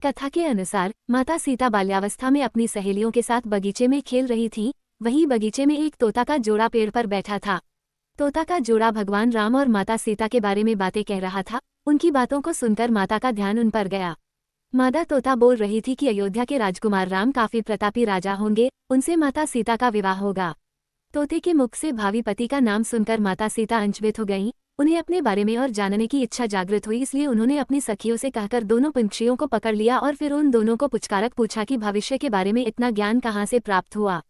कथा के अनुसार माता सीता बाल्यावस्था में अपनी सहेलियों के साथ बगीचे में खेल रही थीं। वहीं बगीचे में एक तोता का जोड़ा पेड़ पर बैठा था। तोता का जोड़ा भगवान राम और माता सीता के बारे में बातें कह रहा था। उनकी बातों को सुनकर माता का ध्यान उन पर गया। मादा तोता बोल रही थी कि अयोध्या के राजकुमार राम काफी प्रतापी राजा होंगे, उनसे माता सीता का विवाह होगा। तोते के मुख से भावी पति का नाम सुनकर माता सीता अचंभित हो गईं। उन्हें अपने बारे में और जानने की इच्छा जागृत हुई, इसलिए उन्होंने अपनी सखियों से कहकर दोनों पंछियों को पकड़ लिया और फिर उन दोनों को पुचकारक पूछा कि भविष्य के बारे में इतना ज्ञान कहाँ से प्राप्त हुआ।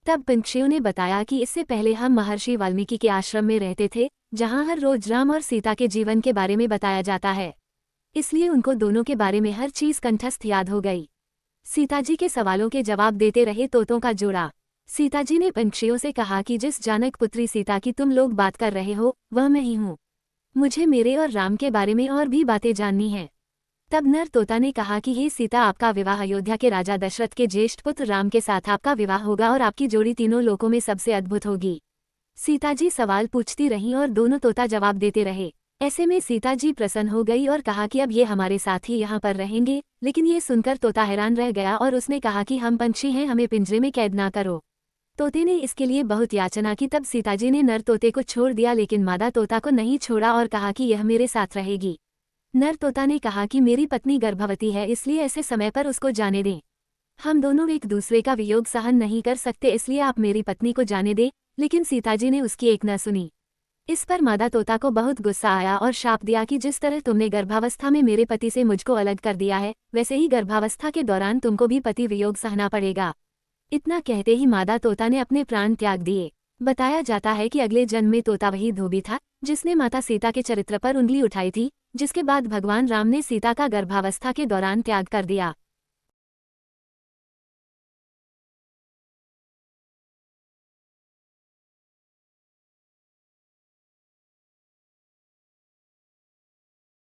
तब पंछियों ने बताया कि इससे पहले हम महर्षि वाल्मीकि के आश्रम में रहते थे, जहाँ हर रोज राम और सीता के जीवन के बारे में बताया जाता है, इसलिए उनको दोनों के बारे में हर चीज कंठस्थ याद हो गई। सीताजी के सवालों के जवाब देते रहे तोतों का जोड़ा। सीताजी ने पंछियों से कहा कि जिस जानक पुत्री सीता की तुम लोग बात कर रहे हो वह मैं ही हूँ। मुझे मेरे और राम के बारे में और भी बातें जाननी हैं। तब नर तोता ने कहा कि हे सीता, आपका विवाह अयोध्या के राजा दशरथ के ज्येष्ठ पुत्र राम के साथ आपका विवाह होगा और आपकी जोड़ी तीनों लोकों में सबसे अद्भुत होगी। सीताजी सवाल पूछती रहीं और दोनों तोता जवाब देते रहे। ऐसे में सीताजी प्रसन्न हो गई और कहा कि अब ये हमारे साथ ही यहाँ पर रहेंगे। लेकिन ये सुनकर तोता हैरान रह गया और उसने कहा कि हम पंछी हैं, हमें पिंजरे में कैद ना करो। तोते ने इसके लिए बहुत याचना की। तब सीताजी ने नर तोते को छोड़ दिया, लेकिन मादा तोता को नहीं छोड़ा और कहा कि यह मेरे साथ रहेगी। नर तोता ने कहा कि मेरी पत्नी गर्भवती है, इसलिए ऐसे समय पर उसको जाने दें। हम दोनों एक दूसरे का वियोग सहन नहीं कर सकते, इसलिए आप मेरी पत्नी को जाने दें। लेकिन सीताजी ने उसकी एक न सुनी। इस पर मादा तोता को बहुत गुस्सा आया और शाप दिया कि जिस तरह तुमने गर्भावस्था में मेरे पति से मुझको अलग कर दिया है, वैसे ही गर्भावस्था के दौरान तुमको भी पति वियोग सहना पड़ेगा। इतना कहते ही मादा तोता ने अपने प्राण त्याग दिए। बताया जाता है कि अगले जन्म में तोता वही धोबी था जिसने माता सीता के चरित्र पर उंगली उठाई थी, जिसके बाद भगवान राम ने सीता का गर्भावस्था के दौरान त्याग कर दिया।